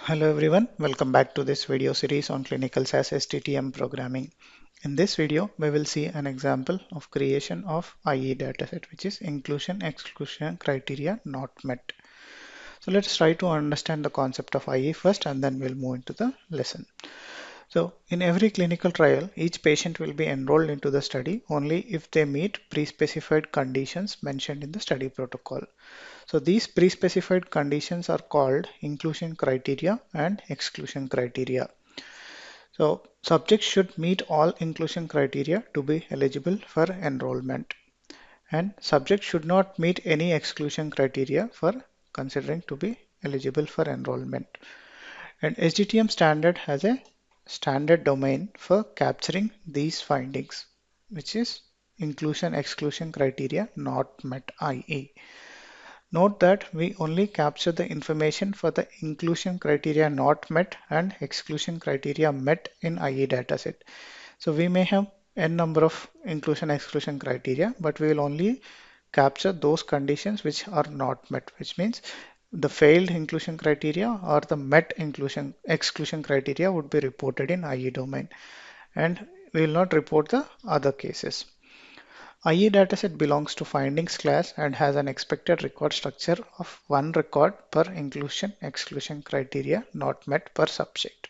Hello everyone, welcome back to this video series on clinical SAS SDTM programming. In this video, we will see an example of creation of IE dataset, which is inclusion exclusion criteria not met. So let's try to understand the concept of IE first and then we'll move into the lesson. So in every clinical trial, each patient will be enrolled into the study only if they meet pre-specified conditions mentioned in the study protocol. So these pre-specified conditions are called inclusion criteria and exclusion criteria. So subjects should meet all inclusion criteria to be eligible for enrollment, and subjects should not meet any exclusion criteria for considering to be eligible for enrollment. And SDTM standard has a standard domain for capturing these findings, which is inclusion exclusion criteria not met, IE. Note that we only capture the information for the inclusion criteria not met and exclusion criteria met in IE dataset. So we may have n number of inclusion exclusion criteria, but we will only capture those conditions which are not met, which means the failed inclusion criteria or the met inclusion exclusion criteria would be reported in IE domain, and we will not report the other cases. IE dataset belongs to findings class and has an expected record structure of one record per inclusion exclusion criteria not met per subject.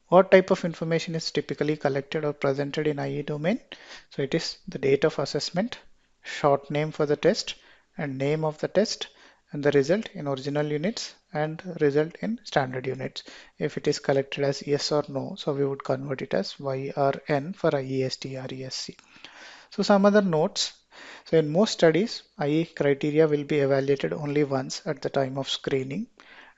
What type of information is typically collected or presented in IE domain? So it is the date of assessment, short name for the test, and name of the test, and the result in original units and result in standard units. If it is collected as yes or no, so we would convert it as Y or N for IEST or ESC. So some other notes. So in most studies, IE criteria will be evaluated only once at the time of screening.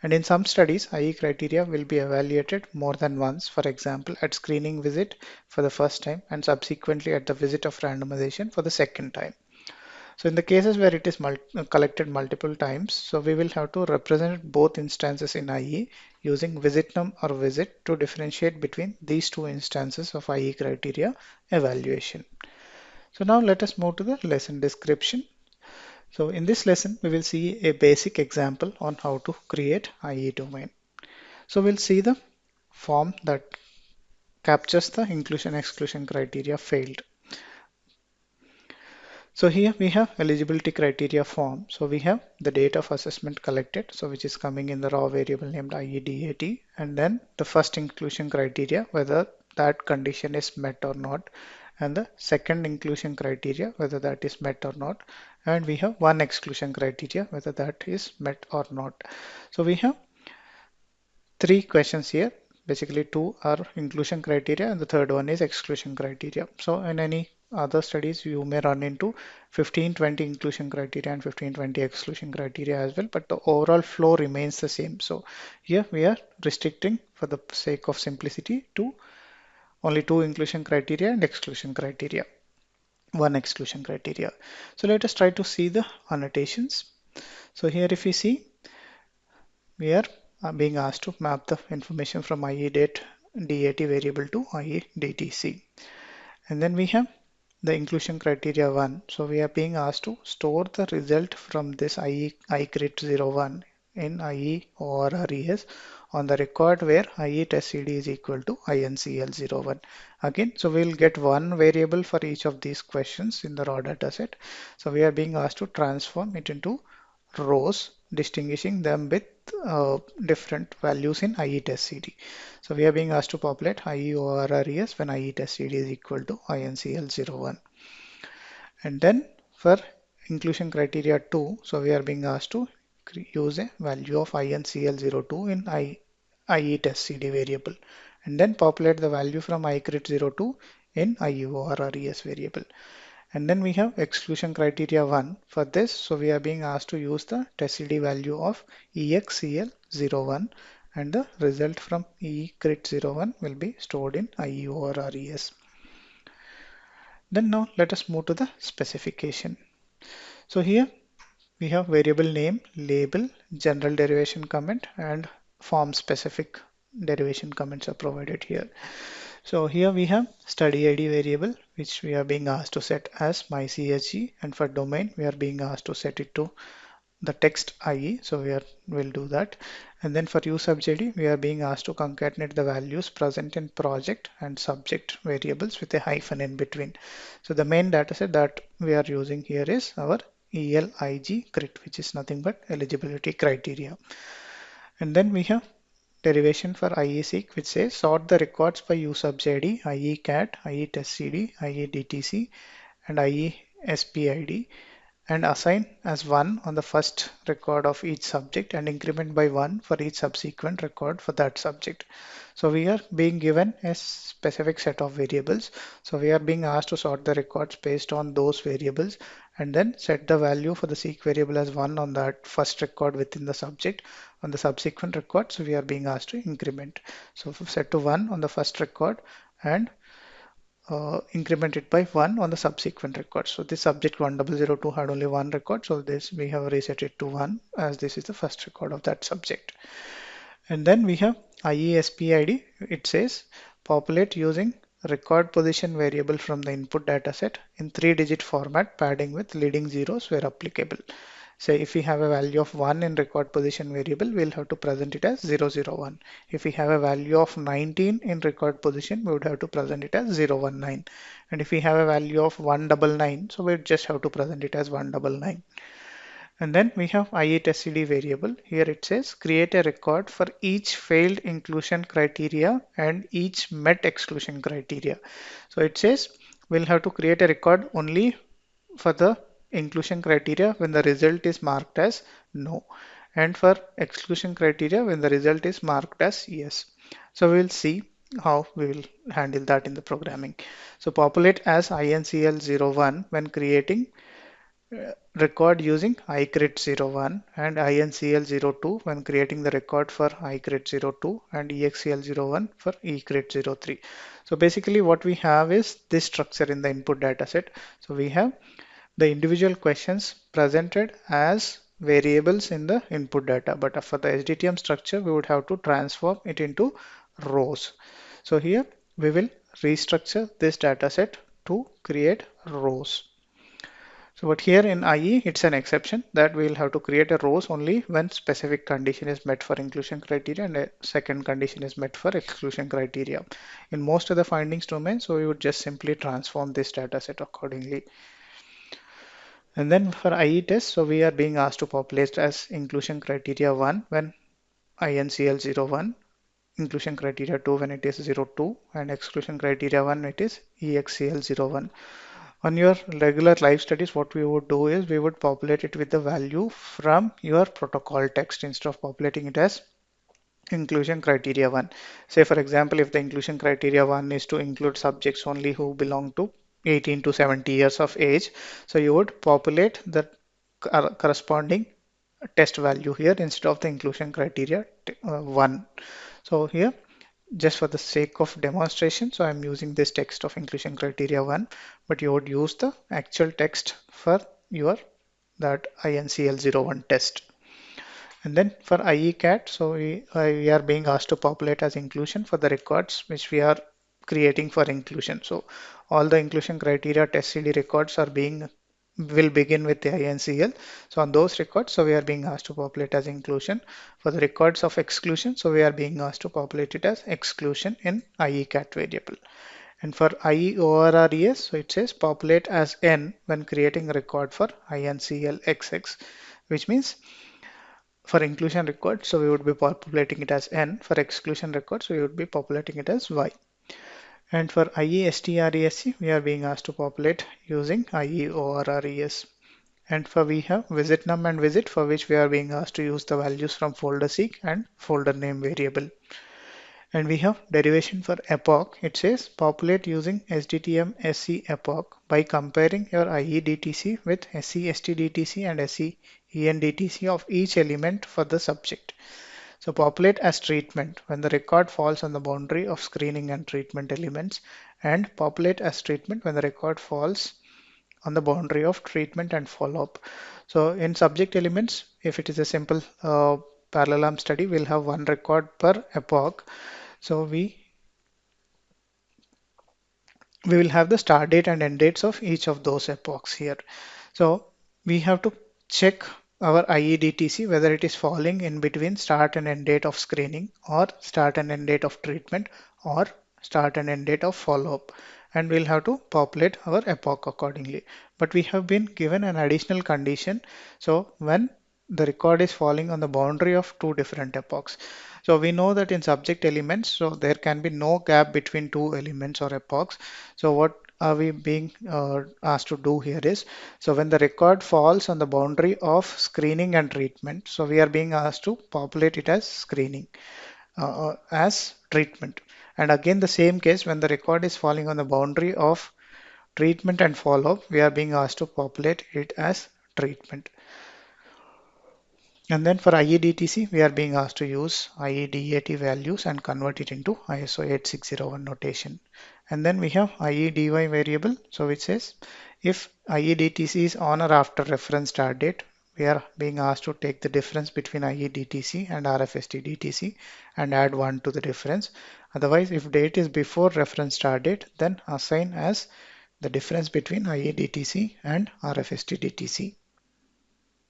And in some studies, IE criteria will be evaluated more than once, for example, at screening visit for the first time and subsequently at the visit of randomization for the second time. So in the cases where it is collected multiple times, so we will have to represent both instances in IE using visit num or visit to differentiate between these two instances of IE criteria evaluation. So now let us move to the lesson description. So in this lesson, we will see a basic example on how to create IE domain. So we'll see the form that captures the inclusion exclusion criteria failed. So here we have eligibility criteria form. So we have the date of assessment collected, so which is coming in the raw variable named IEDAT, and then the first inclusion criteria, whether that condition is met or not, and the second inclusion criteria, whether that is met or not, and we have one exclusion criteria, whether that is met or not. So we have three questions here. Basically, two are inclusion criteria and the third one is exclusion criteria. So in any other studies, you may run into 15-20 inclusion criteria and 15-20 exclusion criteria as well, but the overall flow remains the same. So here we are restricting for the sake of simplicity to only two inclusion criteria and exclusion criteria, one exclusion criteria. So let us try to see the annotations. So here if we see, we are being asked to map the information from IEDAT DAT variable to IEDTC. And then we have the inclusion criteria 1. So we are being asked to store the result from this ICRIT01 in IE or RES on the record where IE test CD is equal to INCL01. Again, so we'll get one variable for each of these questions in the raw data set. So we are being asked to transform it into rows, distinguishing them with different values in IE test CD. So we are being asked to populate IE or RES when IE test CD is equal to INCL01. And then for inclusion criteria 2, so we are being asked to use a value of INCL02 in IE test CD variable, and then populate the value from ICRIT02 in IU or RES variable. And then we have exclusion criteria 1 for this. So we are being asked to use the test CD value of EXCL01 and the result from ECRIT01 will be stored in IU or RES. Then now let us move to the specification. So here we have variable name, label, general derivation comment and form specific derivation comments are provided here. So here we have study ID variable, which we are being asked to set as myCHG, and for domain we are being asked to set it to the text IE, so we'll do that. And then for use sub JD, we are being asked to concatenate the values present in project and subject variables with a hyphen in between. So the main dataset that we are using here is our ELIG crit, which is nothing but eligibility criteria. And then we have derivation for IEseek, which says sort the records by use sub JD, IE cat, IE test CD, IE DTC, and IE SPID, and assign as 1 on the first record of each subject and increment by 1 for each subsequent record for that subject. So we are being given a specific set of variables. So we are being asked to sort the records based on those variables and then set the value for the seek variable as 1 on that first record within the subject. On the subsequent records, we are being asked to increment. So set to 1 on the first record and increment it by 1 on the subsequent record. So this subject 1002 had only one record, so this we have reset it to 1 as this is the first record of that subject. And then we have IESPID. It says populate using record position variable from the input dataset in 3-digit format, padding with leading zeros where applicable. Say if we have a value of 1 in record position variable, we'll have to present it as 001. If we have a value of 19 in record position, we would have to present it as 019. And if we have a value of 199, so we just have to present it as 199. And then we have IETestCD variable. Here it says create a record for each failed inclusion criteria and each met exclusion criteria. So it says we'll have to create a record only for the inclusion criteria when the result is marked as no, and for exclusion criteria when the result is marked as yes. So we'll see how we will handle that in the programming. So populate as INCL01 when creating record using iCrit01 and INCL02 when creating the record for iCrit02 and EXCL01 for eCrit03. So basically what we have is this structure in the input dataset. So we have the individual questions presented as variables in the input data, but for the SDTM structure we would have to transform it into rows. So here we will restructure this dataset to create rows. So but here in IE, it's an exception that we'll have to create a rows only when specific condition is met for inclusion criteria and a second condition is met for exclusion criteria. In most of the findings domains, so we would just simply transform this data set accordingly. And then for IE test, so we are being asked to populate as inclusion criteria 1 when INCL01, inclusion criteria 2 when it is 02, and exclusion criteria 1 it is EXCL01. On your regular live studies, what we would do is we would populate it with the value from your protocol text instead of populating it as inclusion criteria 1. Say for example, if the inclusion criteria 1 is to include subjects only who belong to 18 to 70 years of age, so you would populate the corresponding test value here instead of the inclusion criteria 1. So here just for the sake of demonstration, so I'm using this text of inclusion criteria 1, but you would use the actual text for your that INCL01 test. And then for IECAT, so we are being asked to populate as inclusion for the records which we are creating for inclusion. So all the inclusion criteria test CD records are being will begin with the INCL. So on those records, so we are being asked to populate as inclusion. For the records of exclusion, so we are being asked to populate it as exclusion in IECAT variable. And for IEORRES, so it says populate as N when creating a record for INCL which means for inclusion record, so we would be populating it as N. For exclusion record, so we would be populating it as Y. And for IESTRESC, we are being asked to populate using IEORRES. And for we have visit num and visit, for which we are being asked to use the values from folder seek and folder name variable. And we have derivation for epoch. It says populate using SDTM SE epoch by comparing your IEDTC with SE STDTC and SE ENDTC of each element for the subject. So populate as treatment when the record falls on the boundary of screening and treatment elements, and populate as treatment when the record falls on the boundary of treatment and follow-up. So in subject elements, if it is a simple parallelism study, we'll have one record per epoch. So we will have the start date and end dates of each of those epochs here. So we have to check our IEDTC, whether it is falling in between start and end date of screening or start and end date of treatment or start and end date of follow-up. And we'll have to populate our epoch accordingly. But we have been given an additional condition. So when the record is falling on the boundary of two different epochs. So we know that in subject elements, so there can be no gap between two elements or epochs. So what are we being asked to do here is, so when the record falls on the boundary of screening and treatment, so we are being asked to populate it as screening, as treatment. And again, the same case, when the record is falling on the boundary of treatment and follow-up, we are being asked to populate it as treatment. And then for IEDTC, we are being asked to use IEDAT values and convert it into ISO 8601 notation. And then we have IEDY variable, so which says if IEDTC is on or after reference start date, we are being asked to take the difference between IEDTC and RFST-DTC and add 1 to the difference. Otherwise, if date is before reference start date, then assign as the difference between IEDTC and RFST-DTC.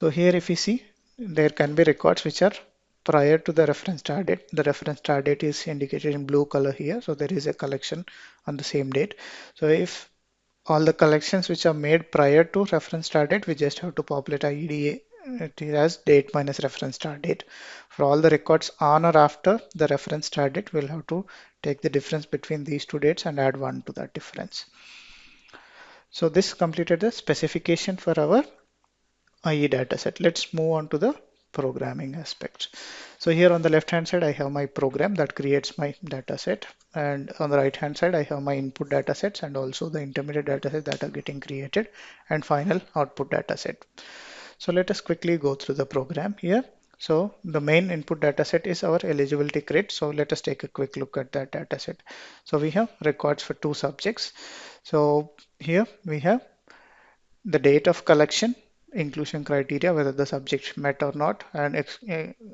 So here if you see, there can be records which are prior to the reference start date. The reference start date is indicated in blue color here. So there is a collection on the same date. So if all the collections which are made prior to reference start date, we just have to populate IEDA it is as date minus reference start date. For all the records on or after the reference start date, we'll have to take the difference between these two dates and add 1 to that difference. So this completed the specification for our IE dataset. Let's move on to the programming aspects. So here on the left hand side, I have my program that creates my dataset, and on the right hand side, I have my input datasets and also the intermediate datasets that are getting created and final output dataset. So let us quickly go through the program here. So the main input dataset is our eligibility grid. So let us take a quick look at that dataset. So we have records for two subjects. So here we have the date of collection, inclusion criteria, whether the subject met or not, and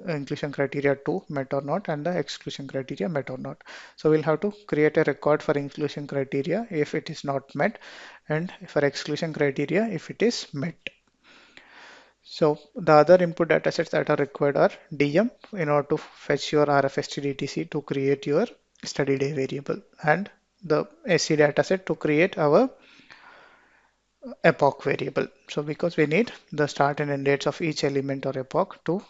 inclusion criteria 2 met or not, and the exclusion criteria met or not. So we'll have to create a record for inclusion criteria if it is not met, and for exclusion criteria if it is met. So the other input datasets that are required are DM in order to fetch your RFST-DTC to create your study day variable, and the SC dataset to create our epoch variable. So because we need the start and end dates of each element or epoch to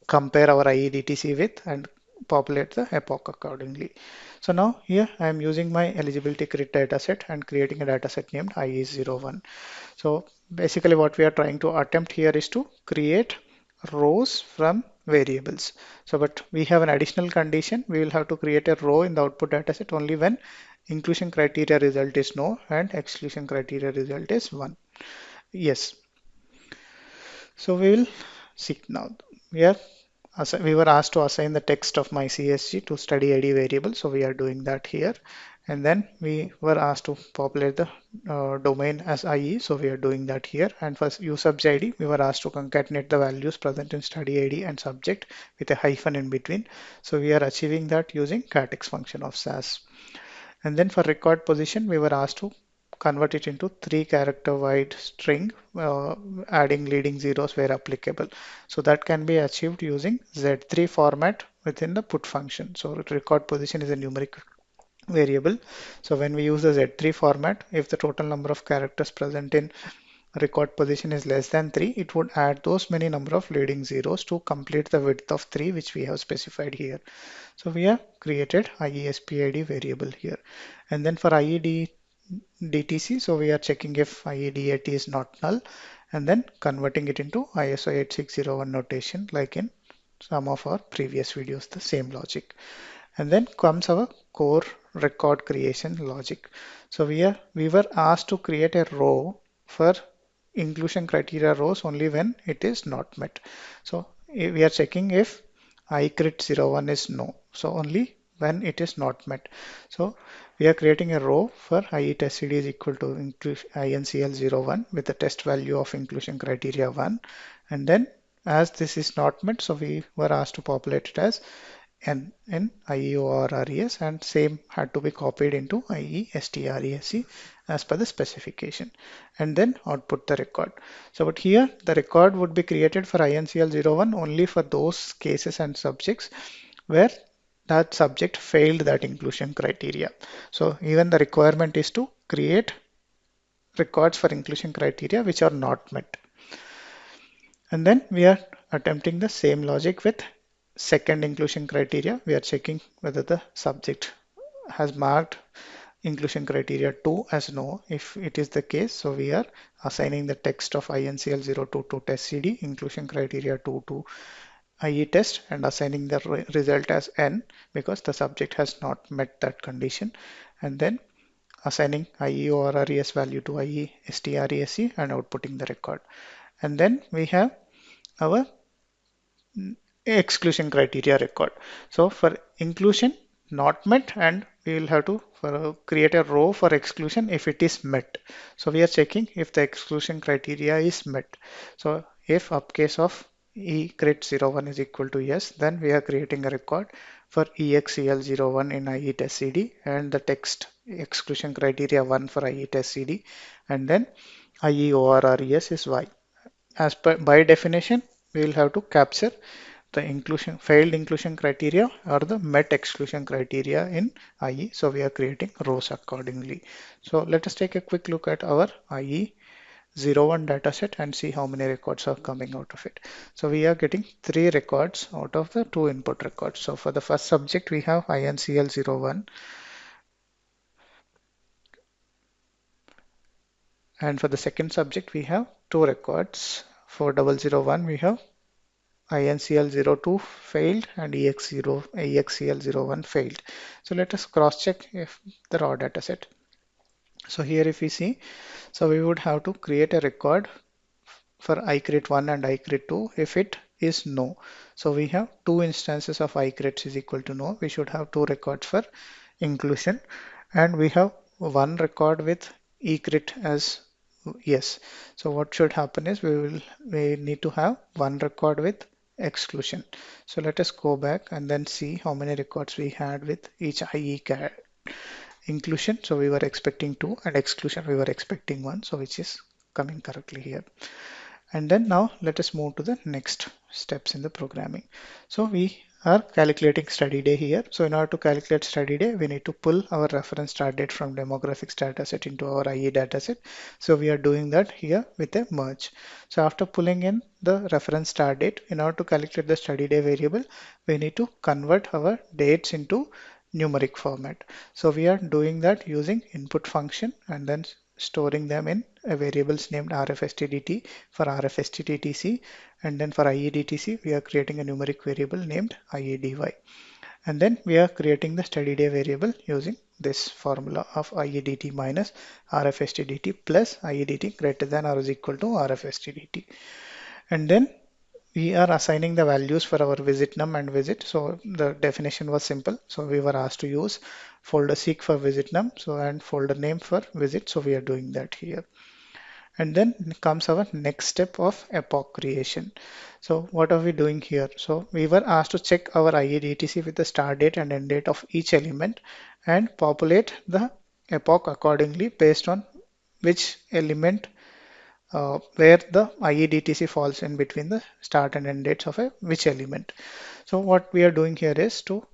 compare our IEDTC with and populate the epoch accordingly. So now here I am using my eligibility grid dataset and creating a dataset named IE01. So basically what we are trying to attempt here is to create rows from variables. So but we have an additional condition. We will have to create a row in the output dataset only when inclusion criteria result is no and exclusion criteria result is 1. Yes. So we will see now. Here we were asked to assign the text of my CSG to study ID variable. So we are doing that here. And then we were asked to populate the domain as IE. So we are doing that here. And for usubj ID, we were asked to concatenate the values present in study ID and subject with a hyphen in between. So we are achieving that using catx function of SAS. And then for record position, we were asked to convert it into 3-character wide string, adding leading zeros where applicable. So that can be achieved using Z3 format within the put function. So record position is a numeric variable. So when we use the Z3 format, if the total number of characters present in record position is less than 3, it would add those many number of leading zeros to complete the width of 3 which we have specified here. So we have created IESPID variable here. And then for IEDTC, so we are checking if IEDAT is not null and then converting it into ISO 8601 notation like in some of our previous videos, the same logic. And then comes our core record creation logic. So we were asked to create a row for inclusion criteria rows only when it is not met. So we are checking if ICRIT01 is no. So only when it is not met. So we are creating a row for IETestCD is equal to INCL01 with the test value of inclusion criteria 1. And then as this is not met, so we were asked to populate it as N in IEORRES and same had to be copied into IESTRESC as per the specification, and then output the record. So but here the record would be created for INCL01 only for those cases and subjects where that subject failed that inclusion criteria. So even the requirement is to create records for inclusion criteria which are not met. And then we are attempting the same logic with second inclusion criteria. We are checking whether the subject has marked inclusion criteria 2 as no. If it is the case, so we are assigning the text of INCL02 to test CD, inclusion criteria 2 to IE test, and assigning the result as N because the subject has not met that condition. And then assigning IE or RES value to IE STRESC and outputting the record. And then we have our exclusion criteria record. So for inclusion not met, and we will have to create a row for exclusion if it is met. So we are checking if the exclusion criteria is met. So if uppercase of ECRIT01 is equal to yes, then we are creating a record for EXEL01 in IE test CD and the text exclusion criteria 1 for IE test CD, and then IE ORRES is Y. As per by definition, we will have to capture the inclusion failed inclusion criteria or the met exclusion criteria in IE. So we are creating rows accordingly. So let us take a quick look at our IE01 dataset and see how many records are coming out of it. So we are getting 3 records out of the 2 input records. So for the first subject, we have INCL01, and for the second subject, we have 2 records. For 001, we have INCL02 failed and EXCL01 failed. So let us cross check if the raw data set. So here if we see, so we would have to create a record for ICRIT1 and ICRIT2 if it is no. So we have 2 instances of ICRITs is equal to no. We should have 2 records for inclusion, and we have 1 record with ECRIT as yes. So what should happen is we need to have 1 record with exclusion. So let us go back and then see how many records we had with each IE inclusion. So we were expecting 2, and exclusion we were expecting 1, so which is coming correctly here. And then now let us move to the next steps in the programming. So we are calculating study day here. So in order to calculate study day, we need to pull our reference start date from demographics dataset into our IE dataset. So we are doing that here with a merge. So after pulling in the reference start date, in order to calculate the study day variable, we need to convert our dates into numeric format. So we are doing that using input function and then storing them in a variables named rfstdt for rfstdtc, and then for iedtc we are creating a numeric variable named iedy, and then we are creating the study day variable using this formula of iedt minus rfstdt plus iedt greater than or is equal to rfstdt. And then we are assigning the values for our visit num and visit. So the definition was simple. So we were asked to use folder seek for visit num, so and folder name for visit. So we are doing that here. And then comes our next step of epoch creation. So what are we doing here? So we were asked to check our IEDTC with the start date and end date of each element and populate the epoch accordingly based on which element where the IEDTC falls in between the start and end dates of which element. So what we are doing here is to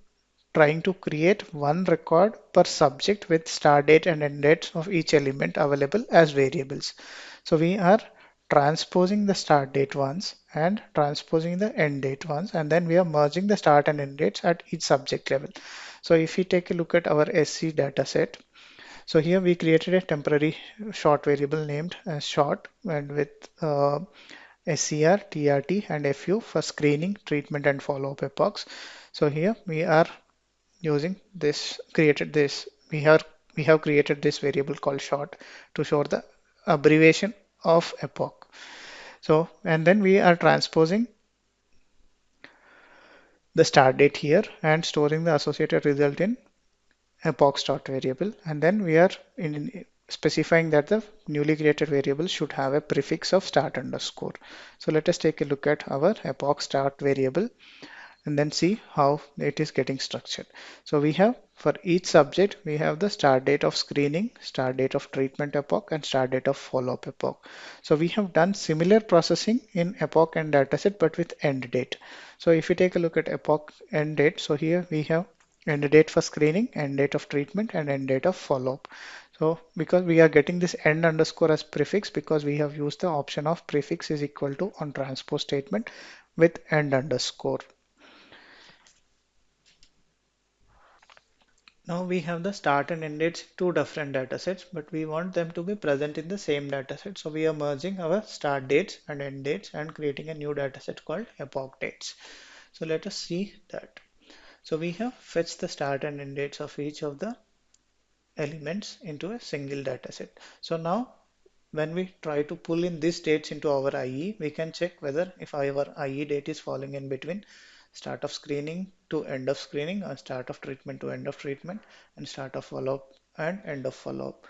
trying to create 1 record per subject with start date and end dates of each element available as variables. So we are transposing the start date once and transposing the end date once, and then we are merging the start and end dates at each subject level. So if we take a look at our SC dataset, so here we created a temporary short variable named as short and with SCR, TRT and FU for screening, treatment and follow-up epochs. So here we are using this, we have created this variable called short to show the abbreviation of epoch. So and then we are transposing the start date here and storing the associated result in epoch start variable, and then we are specifying that the newly created variable should have a prefix of start underscore. So let us take a look at our epoch start variable, and then see how it is getting structured. So we have for each subject, we have the start date of screening, start date of treatment epoch, and start date of follow-up epoch. So we have done similar processing in epoch and dataset, but with end date. So if you take a look at epoch end date, so here we have end date for screening, end date of treatment, and end date of follow-up. So because we are getting this end underscore as prefix because we have used the option of prefix is equal to on transpose statement with end underscore. Now we have the start and end dates, two different data sets, but we want them to be present in the same data set. So we are merging our start dates and end dates and creating a new data set called epoch dates. So let us see that. So we have fetched the start and end dates of each of the elements into a single data set. So now when we try to pull in these dates into our IE, we can check whether if our IE date is falling in between start of screening to end of screening or start of treatment to end of treatment and start of follow-up and end of follow-up.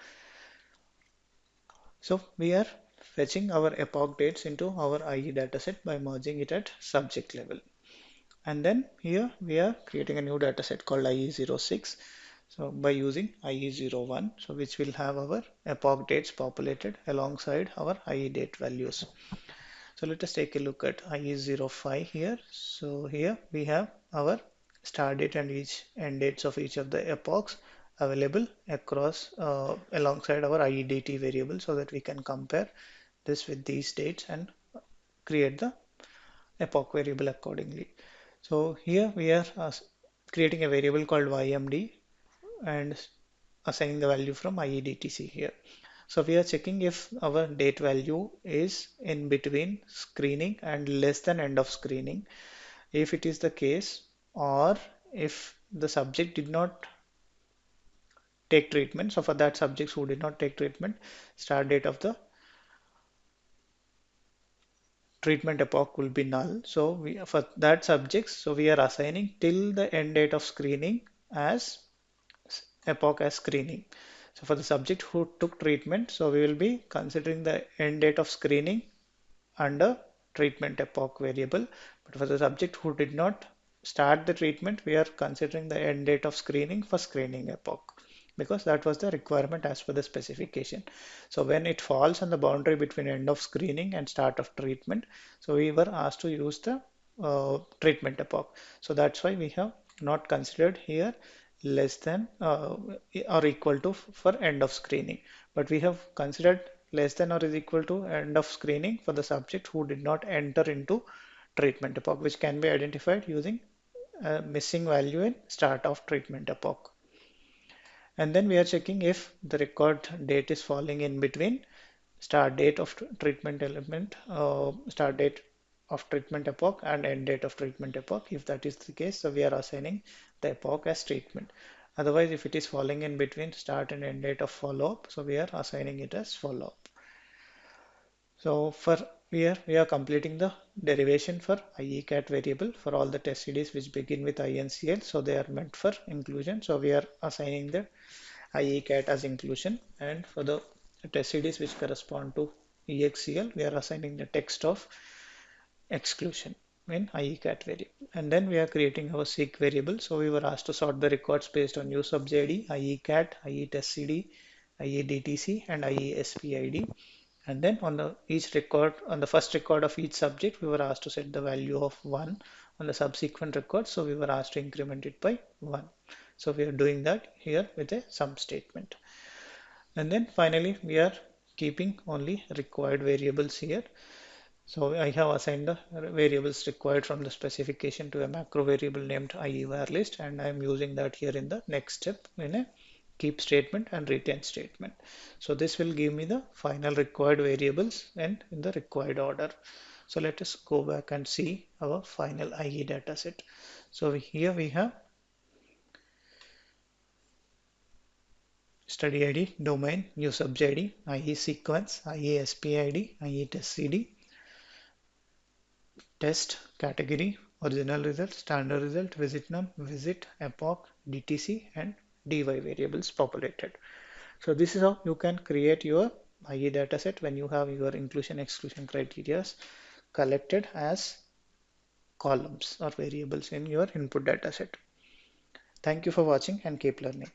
So we are fetching our epoch dates into our IE dataset by merging it at subject level. And then here we are creating a new dataset called IE06. So by using IE01, so which will have our epoch dates populated alongside our IE date values. So let us take a look at IE05 here. So here we have our start date and each end dates of each of the epochs available across alongside our IEDT variable so that we can compare this with these dates and create the epoch variable accordingly. So here we are creating a variable called YMD and assigning the value from IEDTC here. So we are checking if our date value is in between screening and less than end of screening. If it is the case, or if the subject did not take treatment, so for that subjects who did not take treatment, start date of the treatment epoch will be null. So we for that subjects, so we are assigning till the end date of screening as epoch as screening. So for the subject who took treatment, so we will be considering the end date of screening under treatment epoch variable. But for the subject who did not start the treatment, we are considering the end date of screening for screening epoch because that was the requirement as per the specification. So when it falls on the boundary between end of screening and start of treatment, so we were asked to use the treatment epoch. So that's why we have not considered here less than or equal to for end of screening, but we have considered less than or is equal to end of screening for the subject who did not enter into treatment epoch, which can be identified using a missing value in start of treatment epoch. And then we are checking if the record date is falling in between start date of treatment element, start date of treatment epoch and end date of treatment epoch. If that is the case, so we are assigning the epoch as treatment. Otherwise, if it is falling in between start and end date of follow-up, so we are assigning it as follow-up. So for here we are completing the derivation for IECAT variable for all the test CDs which begin with INCL. So they are meant for inclusion. So we are assigning the IECAT as inclusion, and for the test CDs which correspond to EXCL, we are assigning the text of exclusion in IECAT variable. And then we are creating our seek variable. So we were asked to sort the records based on use sub ID, IECAT, IETestCD, IEDTC, and IESPID. And then on the each record, on the first record of each subject, we were asked to set the value of 1 on the subsequent record. So we were asked to increment it by 1. So we are doing that here with a sum statement. And then finally, we are keeping only required variables here. So I have assigned the variables required from the specification to a macro variable named IEVarList, and I am using that here in the next step in a keep statement and retain statement. So this will give me the final required variables and in the required order. So let us go back and see our final IE dataset. So here we have study ID, domain, new subj ID, IE sequence, IE SPID, IE test CD, test, category, original result, standard result, visit num, visit, epoch, DTC, and DY variables populated. So this is how you can create your IE dataset when you have your inclusion exclusion criteria collected as columns or variables in your input data set. Thank you for watching and keep learning.